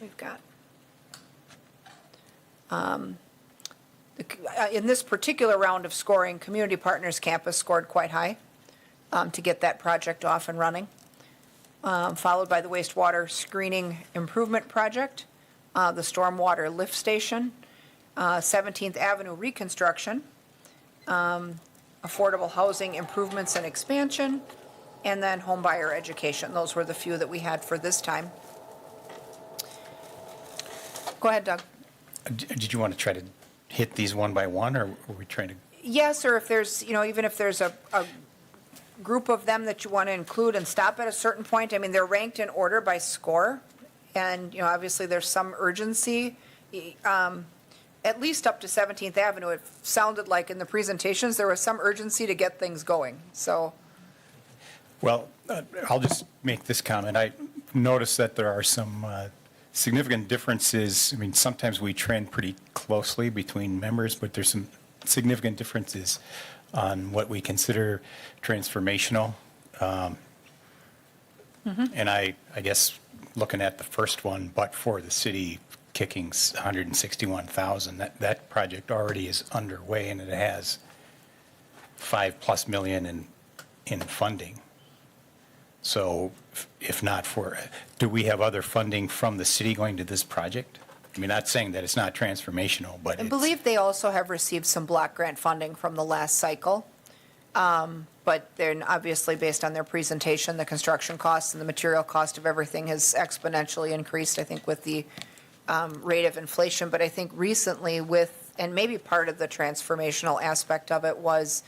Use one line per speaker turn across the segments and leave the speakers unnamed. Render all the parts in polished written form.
we've got. In this particular round of scoring, Community Partners Campus scored quite high to get that project off and running, followed by the wastewater screening improvement project, the stormwater lift station, 17th Avenue reconstruction, affordable housing improvements and expansion, and then home buyer education. Those were the few that we had for this time. Go ahead, Doug.
Did you want to try to hit these one by one, or were we trying to?
Yes, or if there's, even if there's a group of them that you want to include and stop at a certain point. I mean, they're ranked in order by score, and, obviously there's some urgency. At least up to 17th Avenue, it sounded like in the presentations, there was some urgency to get things going, so.
Well, I'll just make this comment. I noticed that there are some significant differences. I mean, sometimes we trend pretty closely between members, but there's some significant differences on what we consider transformational. And I guess looking at the first one, but for the city kicking 161,000, that project already is underway, and it has $5+ million in funding. So if not for, do we have other funding from the city going to this project? I mean, not saying that it's not transformational, but
I believe they also have received some block grant funding from the last cycle. But then obviously based on their presentation, the construction costs and the material cost of everything has exponentially increased, I think, with the rate of inflation. But I think recently and maybe part of the transformational aspect of it was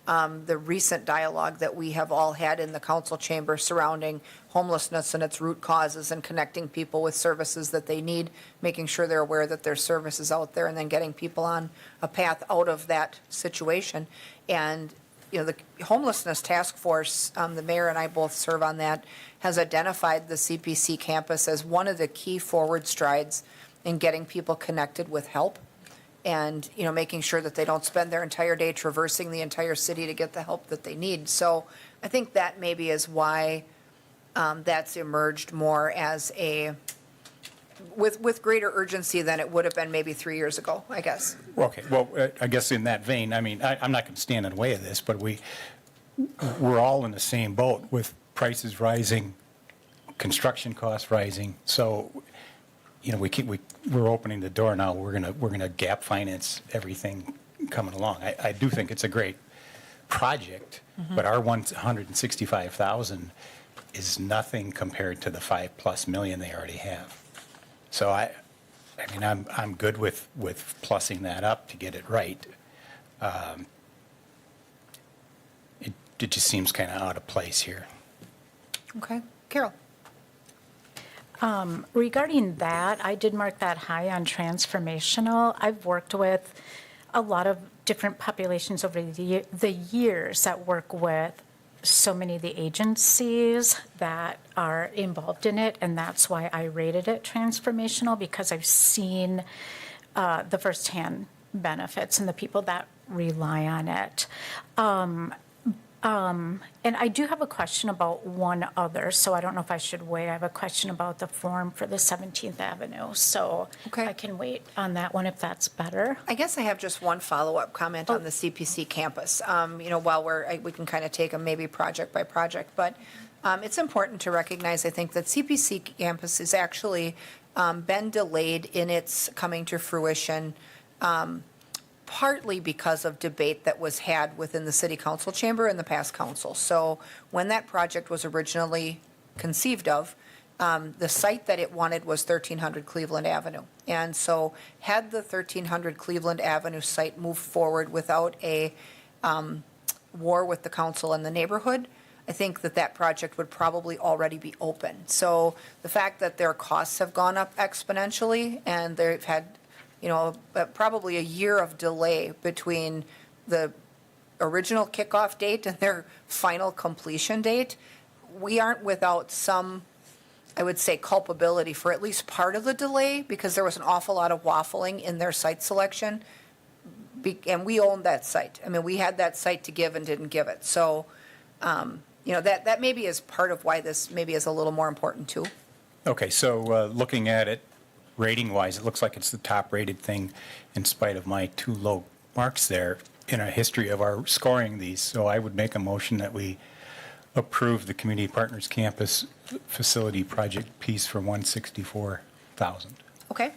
the recent dialogue that we have all had in the council chamber surrounding homelessness and its root causes and connecting people with services that they need, making sure they're aware that there's services out there, and then getting people on a path out of that situation. And, the homelessness task force, the mayor and I both serve on that, has identified the CPC campus as one of the key forward strides in getting people connected with help. And, making sure that they don't spend their entire day traversing the entire city to get the help that they need. So I think that maybe is why that's emerged more as with greater urgency than it would have been maybe 3 years ago, I guess.
Okay, well, I guess in that vein, I mean, I'm not going to stand in the way of this, but we're all in the same boat with prices rising, construction costs rising. So, we're opening the door now. We're gonna gap finance everything coming along. I do think it's a great project, but our 165,000 is nothing compared to the $5+ million they already have. So I'm good with plussing that up to get it right. It just seems kind of out of place here.
Okay, Carol.
Regarding that, I did mark that high on transformational. I've worked with a lot of different populations over the years that work with so many of the agencies that are involved in it, and that's why I rated it transformational, because I've seen the firsthand benefits and the people that rely on it. And I do have a question about one other, so I don't know if I should wait. I have a question about the form for the 17th Avenue, so
Okay.
I can wait on that one if that's better.
I guess I have just one follow-up comment on the CPC campus. While we can kind of take them maybe project by project, but it's important to recognize, I think, that CPC campus has actually been delayed in its coming to fruition, partly because of debate that was had within the city council chamber and the past council. So when that project was originally conceived of, the site that it wanted was 1300 Cleveland Avenue. And so had the 1300 Cleveland Avenue site moved forward without a war with the council and the neighborhood, I think that project would probably already be open. So the fact that their costs have gone up exponentially, and they've had probably a year of delay between the original kickoff date and their final completion date, we aren't without some, I would say, culpability for at least part of the delay, because there was an awful lot of waffling in their site selection, and we owned that site. I mean, we had that site to give and didn't give it. So, that maybe is part of why this maybe is a little more important too.
Okay, so looking at it, rating-wise, it looks like it's the top-rated thing in spite of my 2 low marks there in a history of our scoring these. So I would make a motion that we approve the Community Partners Campus Facility Project piece for $164,000.
Okay.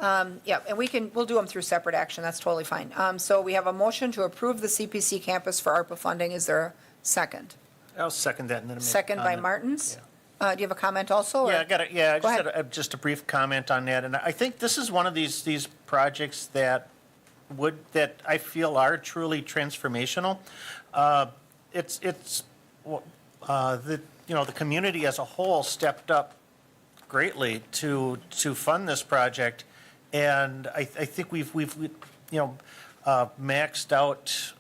Yeah, and we'll do them through separate action, that's totally fine. So we have a motion to approve the CPC campus for ARPA funding. Is there a second?
I'll second that and then.
Second by Martins? Do you have a comment also? or-
Yeah, I got it, yeah, I
Go
just
ahead.
had just a brief comment on that, and I think this is one of these projects that I feel are truly transformational. The community as a whole stepped up greatly to fund this project, and I think we've maxed out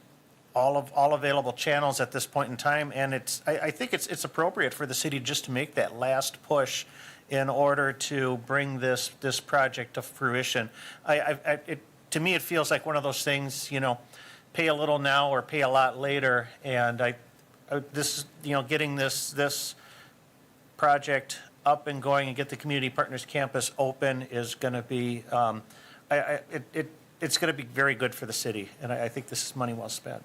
all available channels at this point in time, and I think it's appropriate for the city just to make that last push in order to bring this project to fruition. To me, it feels like one of those things, pay a little now or pay a lot later, and getting this project up and going and get the Community Partners Campus open is going to be, it's going to be very good for the city, and I think this is money well spent.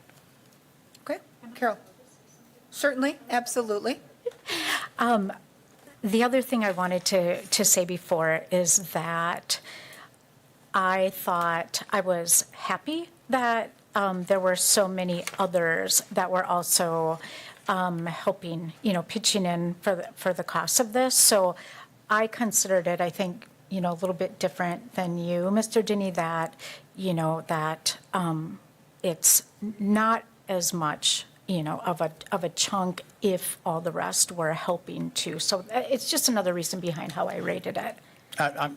Okay, Carol? Certainly, absolutely.
The other thing I wanted to say before is that I thought I was happy that there were so many others that were also helping, pitching in for the cost of this. So I considered it, I think, a little bit different than you, Mr. Denny, that, that it's not as much, of a chunk if all the rest were helping too. So it's just another reason behind how I rated it.
Let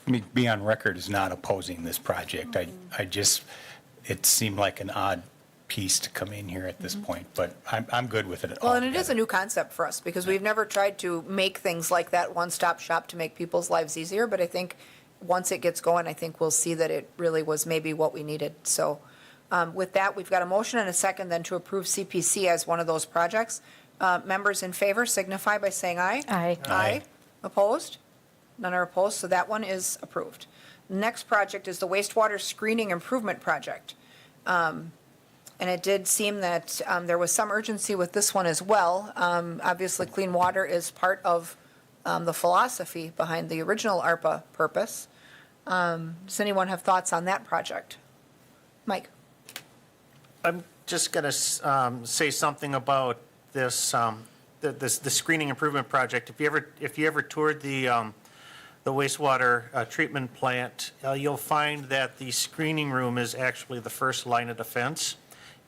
me be on record as not opposing this project. It seemed like an odd piece to come in here at this point, but I'm good with it
Well, and it is a
altogether.
new concept for us, because we've never tried to make things like that one-stop shop to make people's lives easier, but I think once it gets going, I think we'll see that it really was maybe what we needed. So with that, we've got a motion and a second then to approve CPC as one of those projects. Members in favor signify by saying aye.
Aye.
Aye.
Opposed? None are opposed, so that one is approved. Next project is the wastewater screening improvement project. And it did seem that there was some urgency with this one as well. Obviously, clean water is part of the philosophy behind the original ARPA purpose. Does anyone have thoughts on that project? Mike?
I'm just going to say something about this, the screening improvement project. If you ever toured the wastewater treatment plant, you'll find that the screening room is actually the first line of defense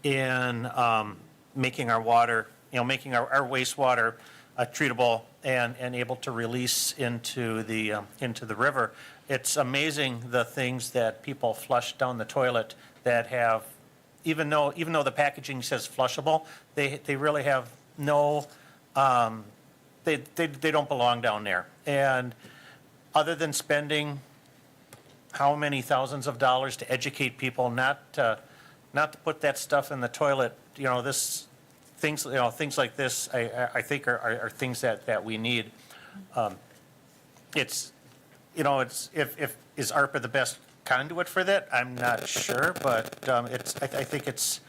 in making our water, making our wastewater treatable and able to release into the river. It's amazing the things that people flush down the toilet that have, even though the packaging says flushable, they really have no, they don't belong down there. And other than spending how many thousands of dollars to educate people not to put that stuff in the toilet, things like this, I think are things that we need. Is ARPA the best conduit for that? I'm not sure, but I think it's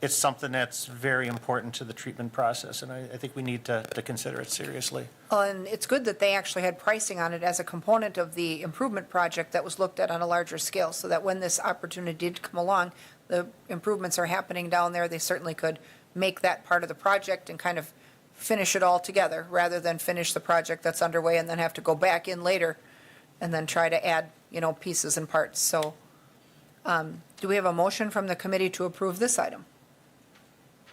something that's very important to the treatment process, and I think we need to consider it seriously.
Well, and it's good that they actually had pricing on it as a component of the improvement project that was looked at on a larger scale, so that when this opportunity did come along, the improvements are happening down there, they certainly could make that part of the project and kind of finish it all together, rather than finish the project that's underway and then have to go back in later and then try to add, pieces and parts. So do we have a motion from the committee to approve this item?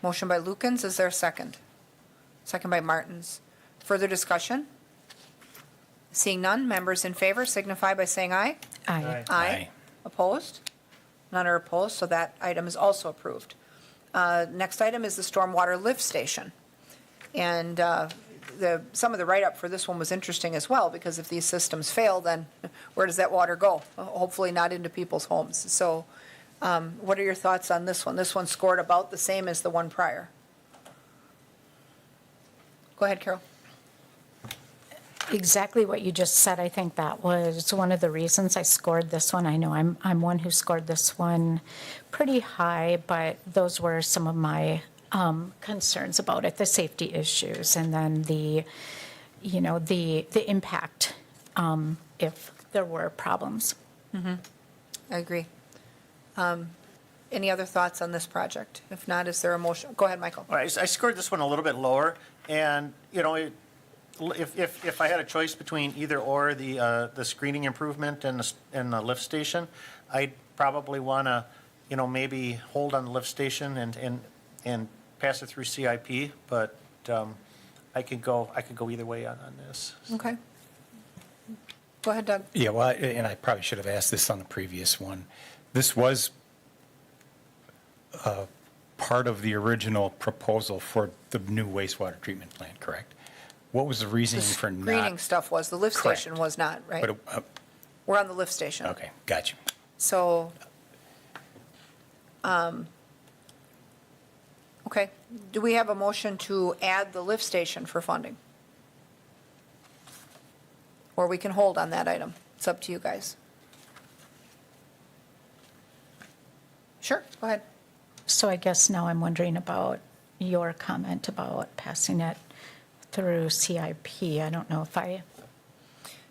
Motion by Lukens, is there a second? Second by Martins. Further discussion? Seeing none, members in favor signify by saying aye.
Aye.
Aye.
Opposed? None are opposed, so that item is also approved. Next item is the stormwater lift station. And some of the write-up for this one was interesting as well, because if these systems fail, then where does that water go? Hopefully not into people's homes. So what are your thoughts on this one? This one scored about the same as the one prior. Go ahead, Carol.
exactly what you just said. I think that was one of the reasons I scored this one. I know I'm one who scored this one pretty high, but those were some of my concerns about it, the safety issues, and then the impact if there were problems.
I agree. Any other thoughts on this project? If not, is there a motion? Go ahead, Michael.
All right, I scored this one a little bit lower, and, if I had a choice between either or, the screening improvement and the lift station, I'd probably want to, maybe hold on the lift station and pass it through CIP, but I could go either way on this.
Okay. Go ahead, Doug.
Yeah, well, and I probably should have asked this on the previous one. This was part of the original proposal for the new wastewater treatment plant, correct? What was the
The
reasoning for not?
screening stuff was, the lift
Correct.
station was not, right?
But,
We're on the lift station.
okay, got you.
So, okay, do we have a motion to add the lift station for funding? Or we can hold on that item. It's up to you guys. Sure, go ahead.
So I guess now I'm wondering about your comment about passing it through CIP. I don't know if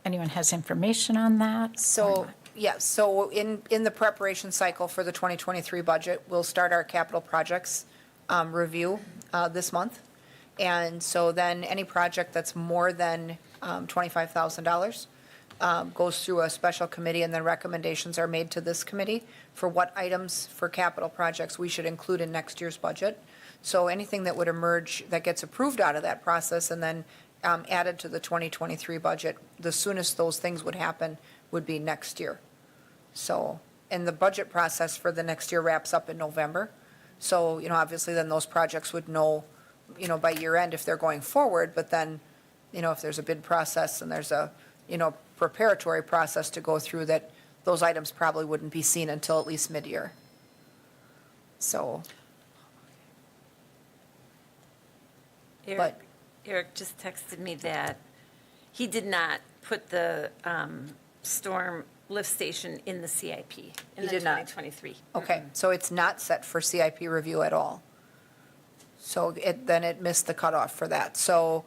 anyone has information on that? or
So,
not.
yeah, so in the preparation cycle for the 2023 budget, we'll start our capital projects review this month. And so then any project that's more than $25,000 goes through a special committee, and then recommendations are made to this committee for what items for capital projects we should include in next year's budget. So anything that would emerge, that gets approved out of that process and then added to the 2023 budget, the soonest those things would happen would be next year. So, and the budget process for the next year wraps up in November. So, obviously then those projects would know, by year end if they're going forward, but then, if there's a bid process and there's a, preparatory process to go through, that those items probably wouldn't be seen until at least mid-year. So,
Eric just texted me that he did not put the storm lift station in the CIP
He
in the
did not.
2023.
okay, so it's not set for CIP review at all. So then it missed the cutoff for that. So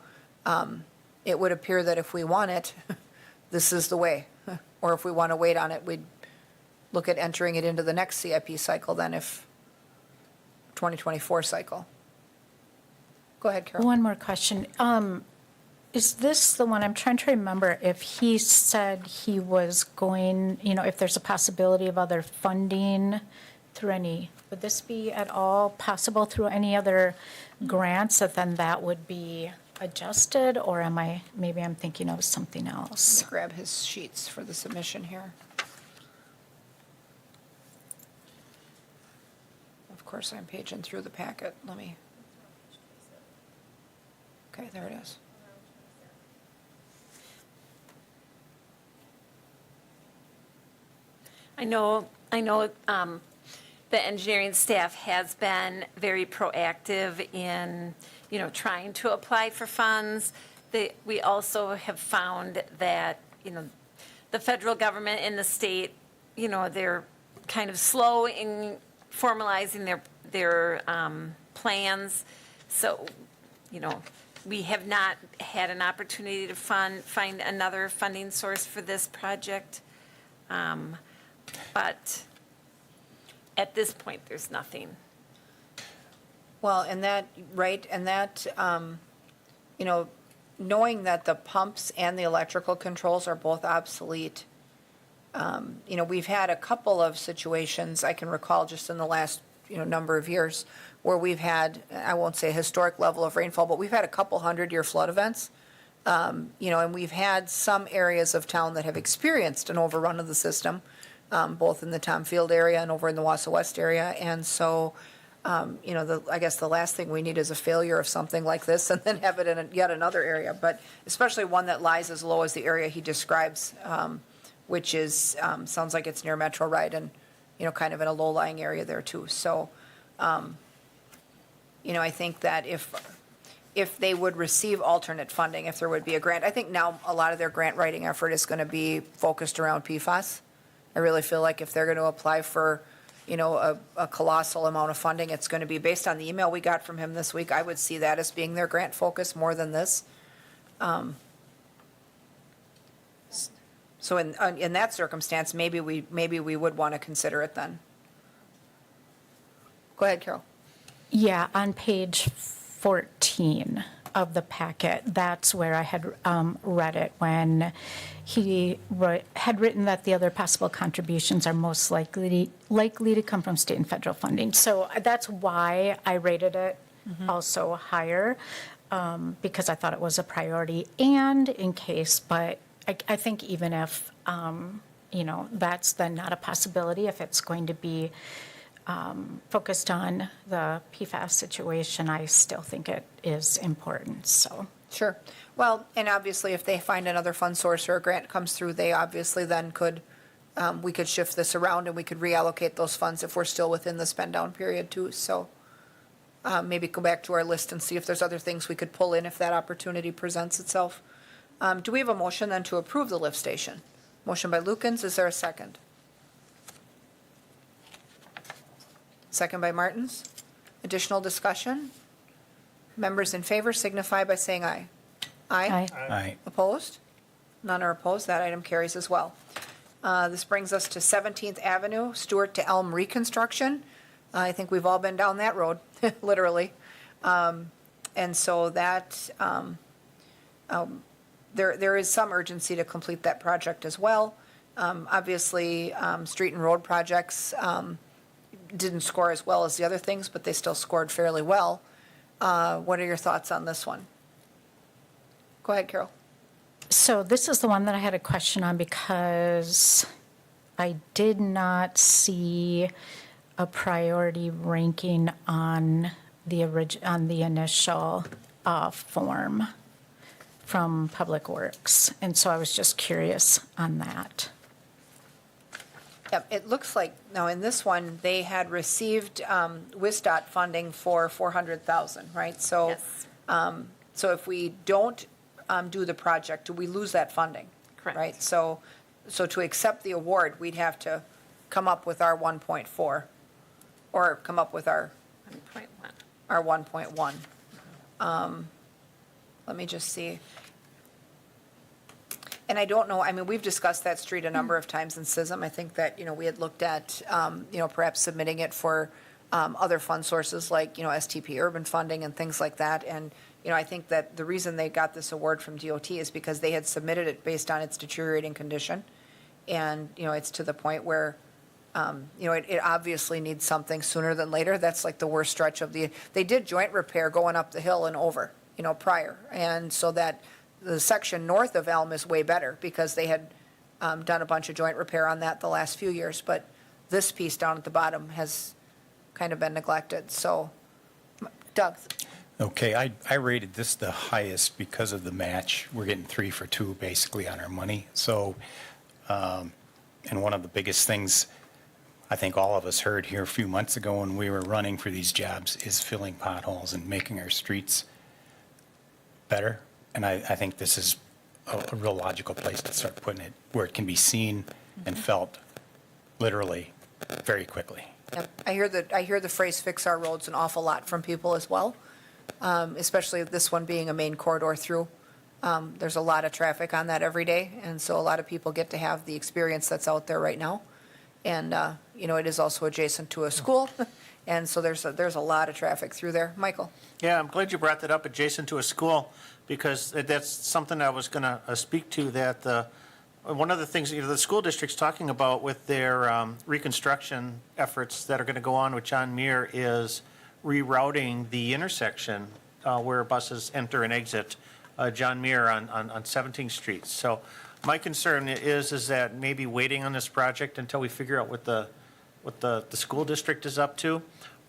it would appear that if we want it, this is the way. Or if we want to wait on it, we'd look at entering it into the next CIP cycle then, if 2024 cycle. Go ahead, Carol.
One more question. Is this the one, I'm trying to remember if he said he was going, if there's a possibility of other funding through would this be at all possible through any other grants, that would be adjusted, or maybe I'm thinking of something else?
Let me grab his sheets for the submission here. Of course, I'm paging through the packet. Okay, there it is.
I know, the engineering staff has been very proactive in, trying to apply for funds. We also have found that, the federal government and the state, they're kind of slow in formalizing their plans. So, we have not had an opportunity to find another funding source for this project. But at this point, there's nothing.
Well, and that, right, and that, knowing that the pumps and the electrical controls are both obsolete, we've had a couple of situations, I can recall just in the last, number of years, where we've had, I won't say a historic level of rainfall, but we've had a couple 100-year flood events. And we've had some areas of town that have experienced an overrun of the system, both in the Tom Field area and over in the Wausau West area. And so, I guess the last thing we need is a failure of something like this and then have it in yet another area, but especially one that lies as low as the area he describes, which is, sounds like it's near Metro Ride and, kind of in a low-lying area there too. So, I think that if they would receive alternate funding, if there would be a grant. I think now a lot of their grant writing effort is going to be focused around PFAS. I really feel like if they're going to apply for, a colossal amount of funding, it's going to be based on the email we got from him this week. I would see that as being their grant focus more than this. So in that circumstance, maybe we would want to consider it then. Go ahead, Carol.
Yeah, on page 14 of the packet, that's where I had read it when he had written that the other possible contributions are most likely to come from state and federal funding. So that's why I rated it also higher, because I thought it was a priority and in case, but I think even if, that's then not a possibility, if it's going to be focused on the PFAS situation, I still think it is important, so.
Sure. Well, and obviously, if they find another fund source or a grant comes through, they obviously then could, we could shift this around and we could reallocate those funds if we're still within the spend down period too. So maybe go back to our list and see if there's other things we could pull in if that opportunity presents itself. Do we have a motion then to approve the lift station? Motion by Lukens, is there a second? Second by Martins. Additional discussion? Members in favor signify by saying aye. Aye.
Aye.
Opposed? None are opposed. That item carries as well. This brings us to 17th Avenue, Stewart to Elm reconstruction. I think we've all been down that road, literally. And so that, there is some urgency to complete that project as well. Obviously, street and road projects didn't score as well as the other things, but they still scored fairly well. What are your thoughts on this one? Go ahead, Carol.
So this is the one that I had a question on because I did not see a priority ranking on the initial form from Public Works. And so I was just curious on that.
Yep, it looks like, now in this one, they had received WISDOT funding for $400,000, right? So,
Yes.
so if we don't do the project, do we lose that funding?
Correct.
Right, so to accept the award, we'd have to come up with our 1.4, or come up with our
1.1.
our 1.1. Let me just see. And I don't know, I mean, we've discussed that street a number of times in SISM. I think that, we had looked at, perhaps submitting it for other fund sources like, STP urban funding and things like that. And, I think that the reason they got this award from DOT is because they had submitted it based on its deteriorating condition. And, it's to the point where, it obviously needs something sooner than later. That's like the worst stretch of they did joint repair going up the hill and over, prior. And so that the section north of Elm is way better because they had done a bunch of joint repair on that the last few years. But this piece down at the bottom has kind of been neglected. So, Doug?
Okay, I rated this the highest because of the match. We're getting 3 for 2 basically on our money. So, and one of the biggest things I think all of us heard here a few months ago when we were running for these jobs is filling potholes and making our streets better. And I think this is a real logical place to start putting it, where it can be seen and felt literally very quickly.
Yep. I hear the phrase "fix our roads" an awful lot from people as well, especially this one being a main corridor through. There's a lot of traffic on that every day, and so a lot of people get to have the experience that's out there right now. And it is also adjacent to a school, and so there's a lot of traffic through there. Michael?
Yeah, I'm glad you brought that up, adjacent to a school, because that's something I was going to speak to, that one of the things the school district's talking about with their reconstruction efforts that are going to go on with John Muir is rerouting the intersection where buses enter and exit John Muir on 17th Street. So my concern is that maybe waiting on this project until we figure out what the school district is up to.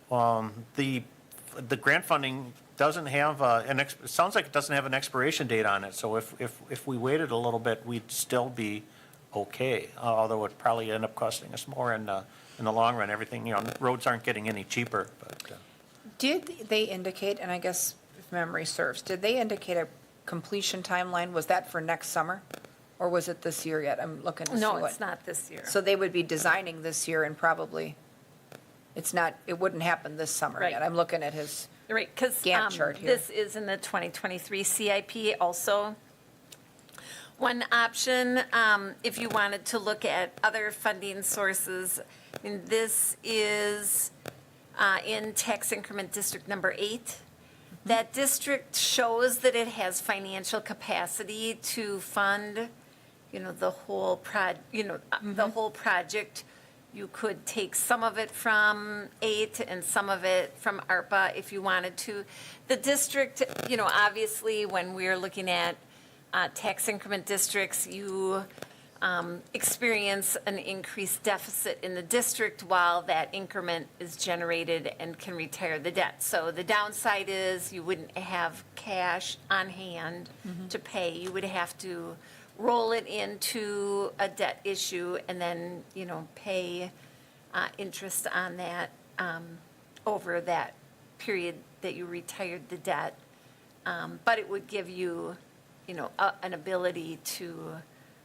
The grant funding doesn't have it sounds like it doesn't have an expiration date on it. So if we waited a little bit, we'd still be okay. Although it would probably end up costing us more in the long run. Everything, roads aren't getting any cheaper. But
Did they indicate, and I guess if memory serves. Did they indicate a completion timeline? Was that for next summer? Or was it this year yet? I'm looking to see
No,
what.
it's not this year.
So they would be designing this year and probably, it's not, it wouldn't happen this summer
Right.
yet. I'm looking at his,
Right, because
Gantt chart here.
this is in the 2023 CIP also. One option, if you wanted to look at other funding sources, and this is in tax increment district number 8. That district shows that it has financial capacity to fund, the whole the whole project. You could take some of it from 8 and some of it from ARPA if you wanted to. The district, obviously, when we're looking at tax increment districts, you experience an increased deficit in the district while that increment is generated and can retire the debt. So the downside is you wouldn't have cash on hand to pay. You would have to roll it into a debt issue and then, pay interest on that over that period that you retired the debt. But it would give you, an ability to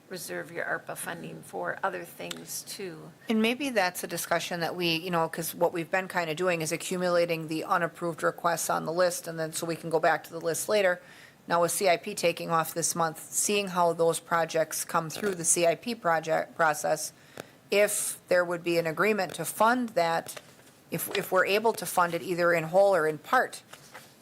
reserve your ARPA funding for other things too.
and maybe that's a discussion that we, because what we've been kind of doing is accumulating the unapproved requests on the list, and then so we can go back to the list later. Now with CIP taking off this month, seeing how those projects come through the CIP project process, if there would be an agreement to fund that, if we're able to fund it either in whole or in part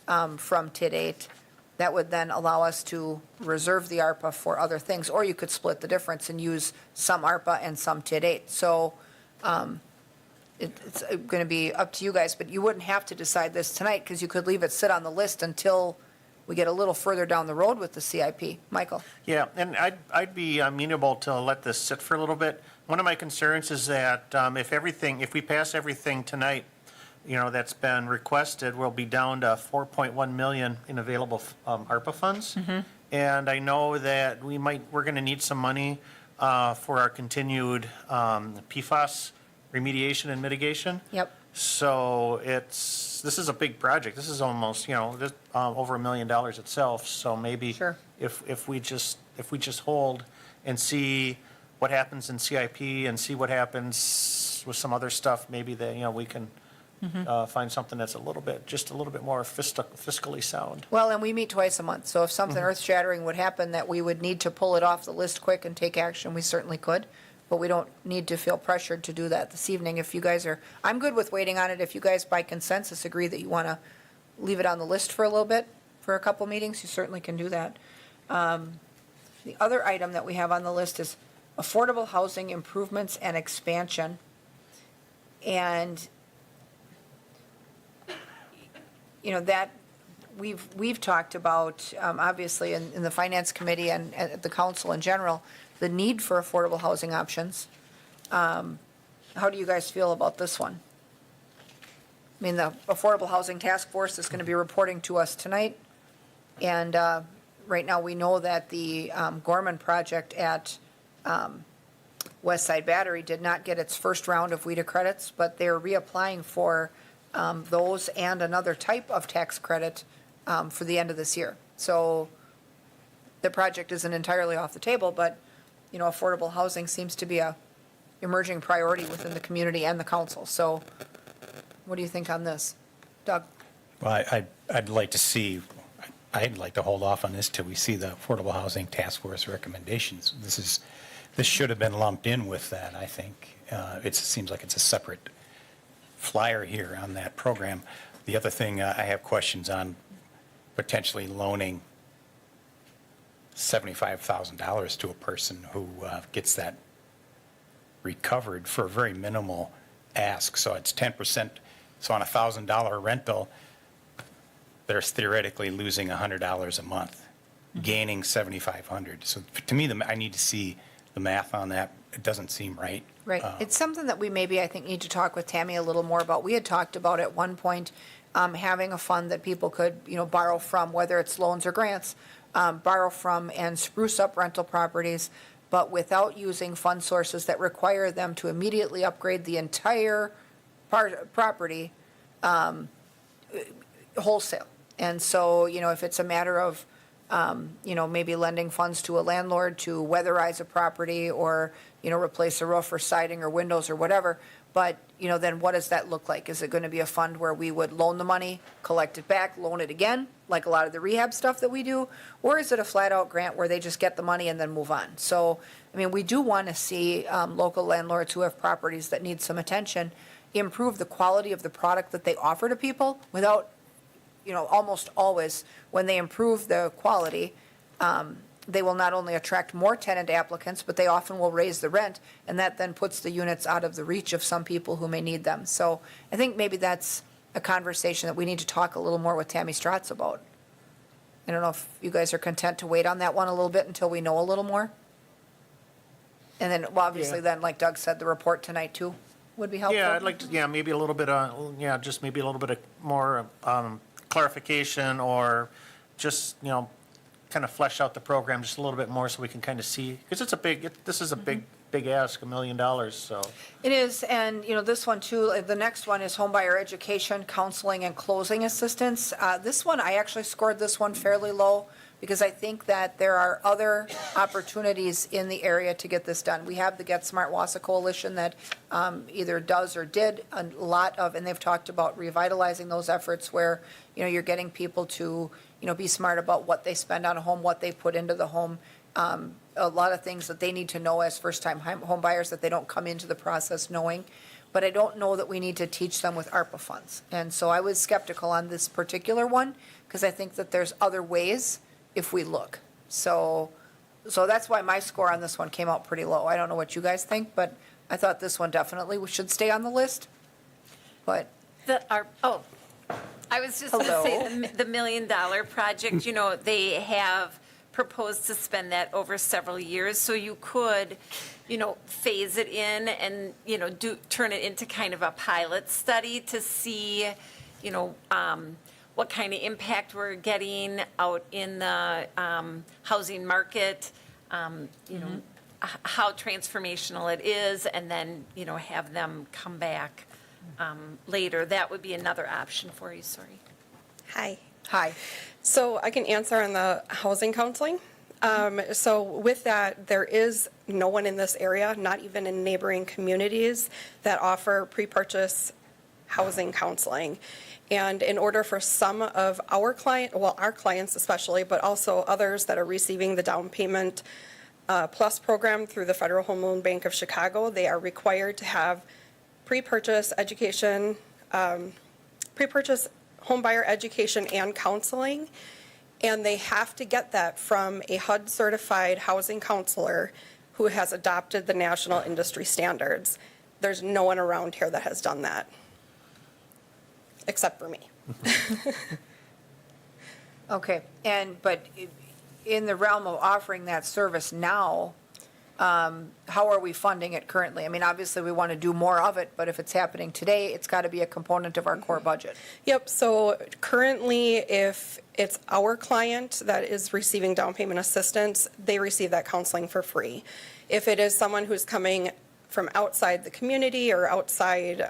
from TID 8, that would then allow us to reserve the ARPA for other things, or you could split the difference and use some ARPA and some TID 8. So it's going to be up to you guys, but you wouldn't have to decide this tonight because you could leave it sit on the list until we get a little further down the road with the CIP. Michael?
Yeah, and I'd be amenable to let this sit for a little bit. One of my concerns is that if we pass everything tonight, that's been requested, we'll be down to 4.1 million in available ARPA funds. And I know that we're going to need some money for our continued Pfas remediation and mitigation.
Yep.
So this is a big project. This is almost, over $1 million itself. So maybe
Sure.
if we just hold and see what happens in CIP and see what happens with some other stuff, maybe that, we can find something that's just a little bit more fiscally sound.
Well, and we meet twice a month, so if something earth-shattering would happen that we would need to pull it off the list quick and take action, we certainly could. But we don't need to feel pressured to do that this evening. If you guys are, I'm good with waiting on it. If you guys by consensus agree that you want to leave it on the list for a little bit, for a couple meetings, you certainly can do that. The other item that we have on the list is affordable housing improvements and expansion. And that we've talked about, obviously, in the Finance Committee and at the council in general, the need for affordable housing options. How do you guys feel about this one? I mean, the Affordable Housing Task Force is going to be reporting to us tonight. And right now, we know that the Gorman project at West Side Battery did not get its first round of WIDA credits, but they're reapplying for those and another type of tax credit for the end of this year. So the project isn't entirely off the table, but, affordable housing seems to be a emerging priority within the community and the council. So what do you think on this? Doug?
Well, I'd like to hold off on this till we see the Affordable Housing Task Force recommendations. This should have been lumped in with that, I think. It seems like it's a separate flyer here on that program. The other thing I have questions on, potentially loaning $75,000 to a person who gets that recovered for a very minimal ask. So it's 10%. So on a $1,000 rental, they're theoretically losing $100 a month, gaining $7,500. So to me, I need to see the math on that. It doesn't seem right.
Right. It's something that we maybe, I think, need to talk with Tammy a little more about. We had talked about at one point having a fund that people could, borrow from, whether it's loans or grants, borrow from and spruce up rental properties, but without using fund sources that require them to immediately upgrade the entire property wholesale. And so, if it's a matter of, maybe lending funds to a landlord to weatherize a property or, replace a roof or siding or windows or whatever, but, then what does that look like? Is it going to be a fund where we would loan the money, collect it back, loan it again, like a lot of the rehab stuff that we do? Or is it a flat-out grant where they just get the money and then move on? So, we do want to see local landlords who have properties that need some attention improve the quality of the product that they offer to people without, almost always, when they improve the quality, they will not only attract more tenant applicants, but they often will raise the rent, and that then puts the units out of the reach of some people who may need them. So I think maybe that's a conversation that we need to talk a little more with Tammy Stratz about. I don't know if you guys are content to wait on that one a little bit until we know a little more. And then, well, obviously
Yeah.
then, like Doug said, the report tonight too would be helpful.
Yeah, I'd like to, maybe a little bit, just maybe a little bit of more clarification or just, kind of flesh out the program just a little bit more so we can kind of see, because this is a big ask, $1 million, so.
It is, and, this one too, the next one is homebuyer education, counseling, and closing assistance. This one, I actually scored this one fairly low because I think that there are other opportunities in the area to get this done. We have the Get Smart Wausau Coalition that either does or did a lot of, and they've talked about revitalizing those efforts where, you're getting people to, be smart about what they spend on a home, what they put into the home. A lot of things that they need to know as first-time home buyers that they don't come into the process knowing. But I don't know that we need to teach them with ARPA funds. And so I was skeptical on this particular one because I think that there's other ways if we look. So that's why my score on this one came out pretty low. I don't know what you guys think, but I thought this one definitely should stay on the list. But
I was just going to
Hello.
say the $1 million project, they have proposed to spend that over several years. So you could, phase it in and, turn it into kind of a pilot study to see, what kind of impact we're getting out in the housing market, how transformational it is, and then, have them come back later. That would be another option for you, sorry.
hi.
So I can answer on the housing counseling. So with that, there is no one in this area, not even in neighboring communities, that offer pre-purchase housing counseling. And in order for some of our clients especially, but also others that are receiving the down payment plus program through the Federal Home Loan Bank of Chicago, they are required to have pre-purchase education, pre-purchase homebuyer education and counseling, and they have to get that from a HUD-certified housing counselor who has adopted the national industry standards. There's no one around here that has done that, except for me.
Okay, but in the realm of offering that service now, how are we funding it currently? I mean, obviously, we want to do more of it, but if it's happening today, it's got to be a component of our core budget.
Yep, so currently, if it's our client that is receiving down payment assistance, they receive that counseling for free. If it is someone who's coming from outside the community or outside,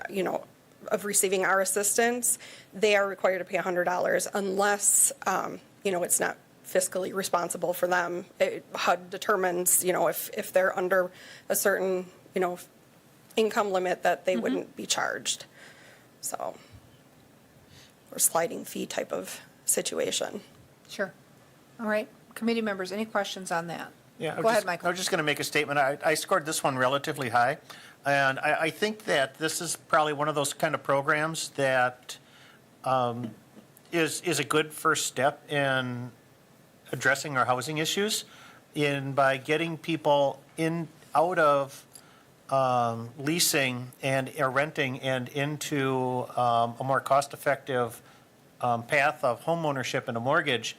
of receiving our assistance, they are required to pay $100 unless, it's not fiscally responsible for them. HUD determines, if they're under a certain, income limit that they wouldn't be charged. So, or sliding fee type of situation.
Sure. All right, committee members, any questions on that?
Yeah,
Go ahead,
I
Michael.
was just going to make a statement. I scored this one relatively high, and I think that this is probably one of those kind of programs that is a good first step in addressing our housing issues, by getting people out of leasing and renting and into a more cost-effective path of homeownership and a mortgage.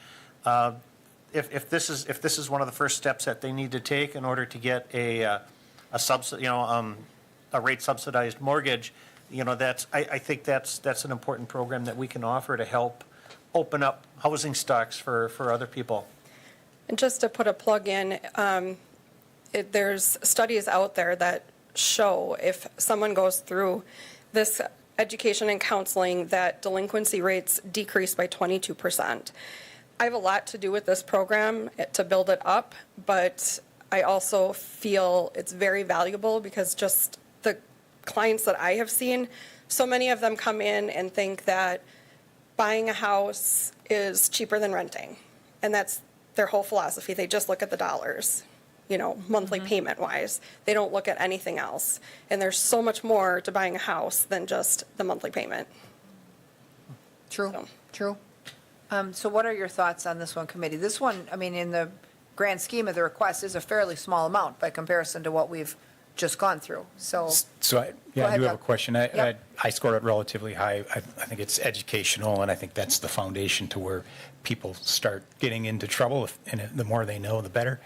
If this is one of the first steps that they need to take in order to get a rate subsidized mortgage, I think that's an important program that we can offer to help open up housing stocks for other people.
And just to put a plug in, there's studies out there that show if someone goes through this education and counseling that delinquency rates decreased by 22%. I have a lot to do with this program to build it up, but I also feel it's very valuable because just the clients that I have seen, so many of them come in and think that buying a house is cheaper than renting. And that's their whole philosophy. They just look at the dollars, monthly payment wise. They don't look at anything else. And there's so much more to buying a house than just the monthly payment.
True,
So.
true. So what are your thoughts on this one, committee? This one, I mean, in the grand scheme of the request, is a fairly small amount by comparison to what we've just gone through, so.
So, I
Go
do
ahead,
have a
Doug.
question.
Yep.
I scored it relatively high. I think it's educational, and I think that's the foundation to where people start getting into trouble, and the more they know, the better.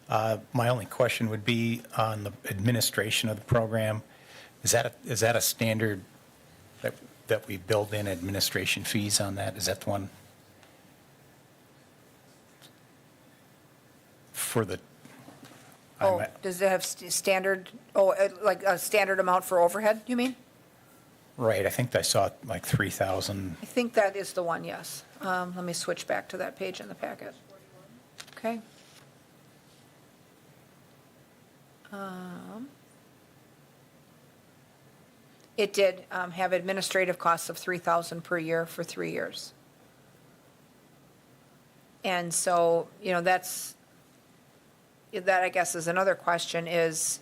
My only question would be on the administration of the program. Is that a standard that we build in administration fees on that? Is that the one for the?
Oh, does it have standard, like a standard amount for overhead, you mean?
Right, I think I saw like 3,000.
I think that is the one, yes. Let me switch back to that page in the packet. Okay. It did have administrative costs of $3,000 per year for 3 years. And so, that I guess is another question is,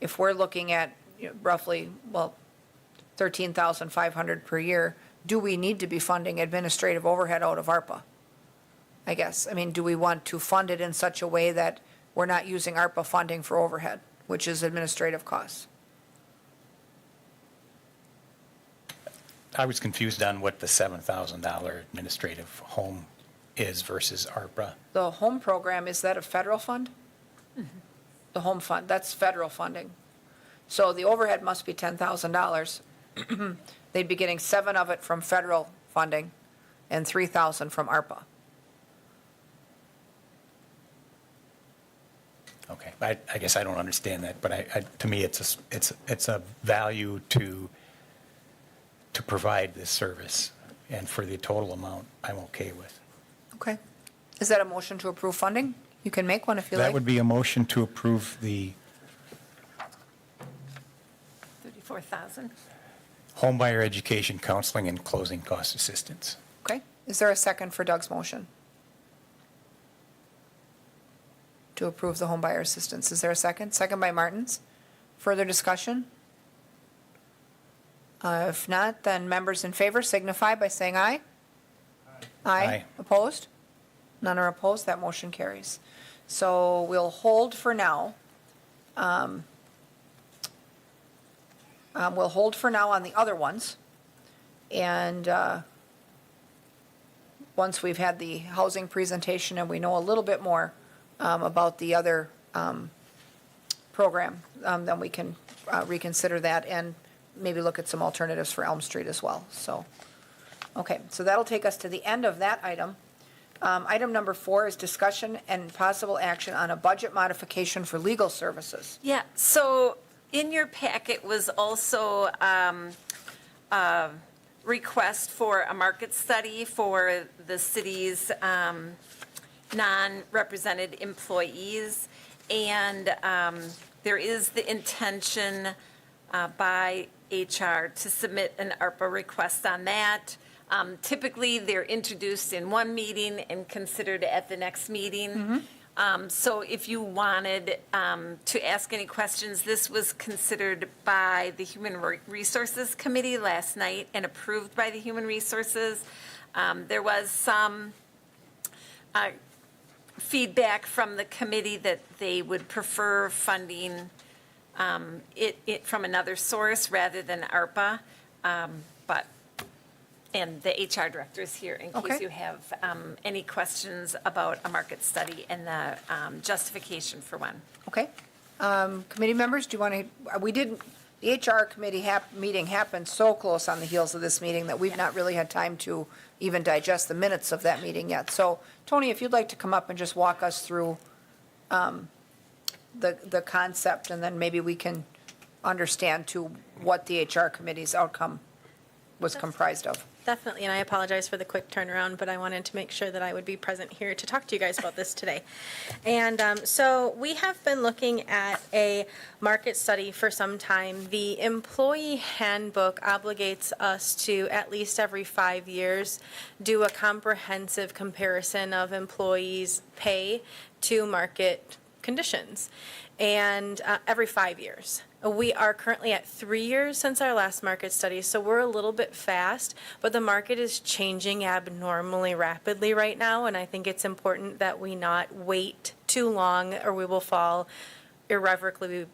if we're looking at roughly, 13,500 per year, do we need to be funding administrative overhead out of ARPA? I guess, do we want to fund it in such a way that we're not using ARPA funding for overhead, which is administrative costs?
I was confused on what the $7,000 administrative home is versus ARPA.
The home program, is that a federal fund? The home fund, that's federal funding. So the overhead must be $10,000. They'd be getting 7 of it from federal funding and 3,000 from ARPA.
Okay, I guess I don't understand that, but to me, it's a value to provide this service, and for the total amount, I'm okay with.
Okay. Is that a motion to approve funding? You can make one if you like.
That would be a motion to approve the
34,000.
homebuyer education, counseling, and closing cost assistance.
Okay. Is there a second for Doug's motion? To approve the home buyer assistance. Is there a second? Second by Martins. Further discussion? If not, then members in favor signify by saying aye. Aye.
Aye.
Opposed? None are opposed. That motion carries. So we'll hold for now. We'll hold for now on the other ones. And once we've had the housing presentation and we know a little bit more about the other program, then we can reconsider that and maybe look at some alternatives for Elm Street as well. So, okay, so that'll take us to the end of that item. Item number 4 is discussion and possible action on a budget modification for legal services.
Yeah, so in your packet was also a request for a market study for the city's non-represented employees. And there is the intention by HR to submit an ARPA request on that. Typically, they're introduced in one meeting and considered at the next meeting. So if you wanted to ask any questions, this was considered by the Human Resources Committee last night and approved by the Human Resources. There was some feedback from the committee that they would prefer funding it from another source rather than ARPA. And the HR director is here in
Okay.
case you have any questions about a market study and the justification for one.
Okay. Committee members, do you want to, the HR committee meeting happened so close on the heels of this meeting that we've not really had time to even digest the minutes of that meeting yet. So, Tony, if you'd like to come up and just walk us through the concept, and then maybe we can understand to what the HR committee's outcome was comprised of.
Definitely, and I apologize for the quick turnaround, but I wanted to make sure that I would be present here to talk to you guys about this today. And so we have been looking at a market study for some time. The employee handbook obligates us to, at least every 5 years, do a comprehensive comparison of employees' pay to market conditions, and every 5 years. We are currently at 3 years since our last market study, so we're a little bit fast, but the market is changing abnormally rapidly right now, and I think it's important that we not wait too long or we will fall irrevocably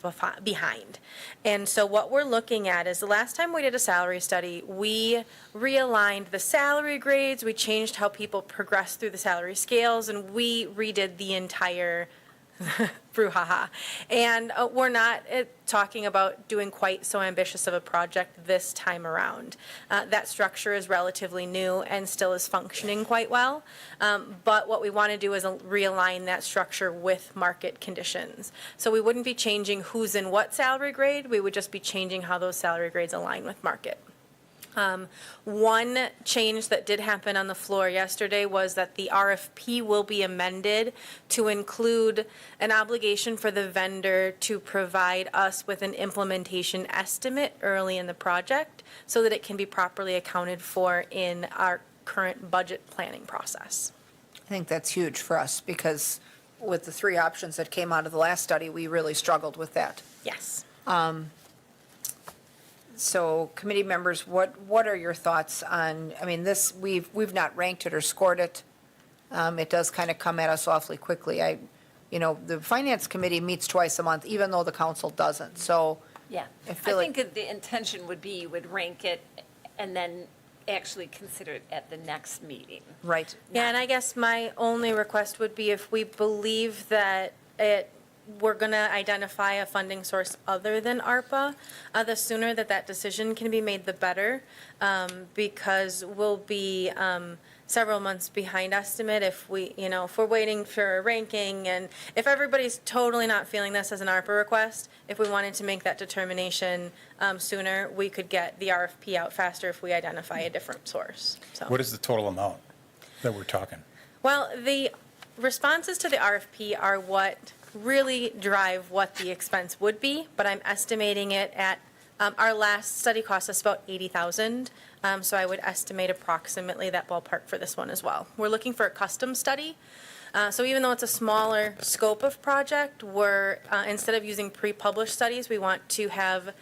behind. And so what we're looking at is the last time we did a salary study, we realigned the salary grades, we changed how people progress through the salary scales, and we redid the entire brouhaha. And we're not talking about doing quite so ambitious of a project this time around. That structure is relatively new and still is functioning quite well. But what we want to do is realign that structure with market conditions. So we wouldn't be changing who's in what salary grade, we would just be changing how those salary grades align with market. One change that did happen on the floor yesterday was that the RFP will be amended to include an obligation for the vendor to provide us with an implementation estimate early in the project so that it can be properly accounted for in our current budget planning process.
I think that's huge for us because with the three options that came out of the last study, we really struggled with that.
Yes.
So committee members, what are your thoughts on, I mean, this, we've not ranked it or scored it. It does kind of come at us awfully quickly. The finance committee meets twice a month, even though the council doesn't, so.
Yeah,
I
I
feel like-
think that the intention would be you would rank it and then actually consider it at the next meeting.
Right.
Yeah, and I guess my only request would be if we believe that we're going to identify a funding source other than ARPA, the sooner that decision can be made, the better, because we'll be several months behind estimate if we're waiting for a ranking, and if everybody's totally not feeling this as an ARPA request, if we wanted to make that determination sooner, we could get the RFP out faster if we identify a different source. So.
What is the total amount that we're talking?
Well, the responses to the RFP are what really drive what the expense would be, but I'm estimating it at, our last study cost us about $80,000, so I would estimate approximately that ballpark for this one as well. We're looking for a custom study, so even though it's a smaller scope of project, we're, instead of using pre-published studies, we want to have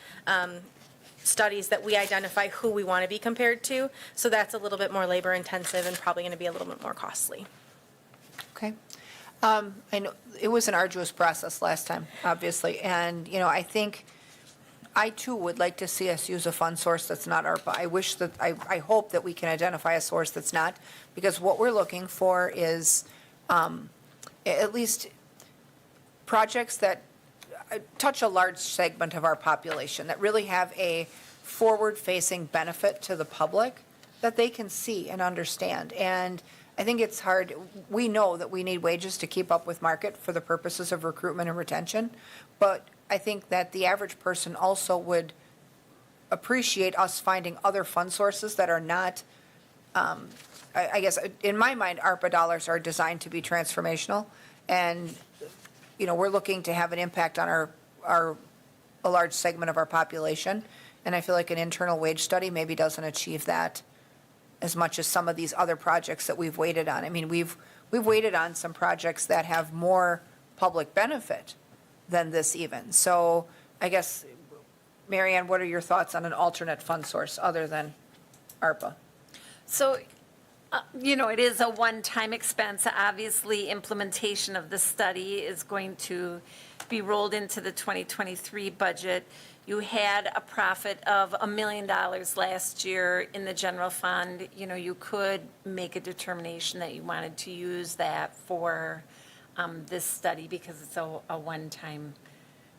studies that we identify who we want to be compared to, so that's a little bit more labor intensive and probably going to be a little bit more costly.
Okay. I know it was an arduous process last time, obviously, and, I think I too would like to see us use a fund source that's not ARPA. I hope that we can identify a source that's not, because what we're looking for is at least projects that touch a large segment of our population, that really have a forward-facing benefit to the public that they can see and understand. And I think it's hard. We know that we need wages to keep up with market for the purposes of recruitment and retention, but I think that the average person also would appreciate us finding other fund sources that are not, I guess, in my mind, ARPA dollars are designed to be transformational, and, we're looking to have an impact on a large segment of our population, and I feel like an internal wage study maybe doesn't achieve that as much as some of these other projects that we've waited on. I mean, we've waited on some projects that have more public benefit than this even. So I guess, Marianne, what are your thoughts on an alternate fund source other than ARPA?
So, it is a one-time expense. Obviously, implementation of the study is going to be rolled into the 2023 budget. You had a profit of $1 million last year in the general fund. You could make a determination that you wanted to use that for this study because it's a one-time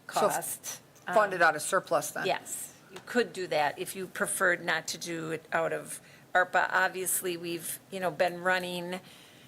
cost.
Funded out of surplus then?
Yes, you could do that if you preferred not to do it out of ARPA. Obviously, we've, been running,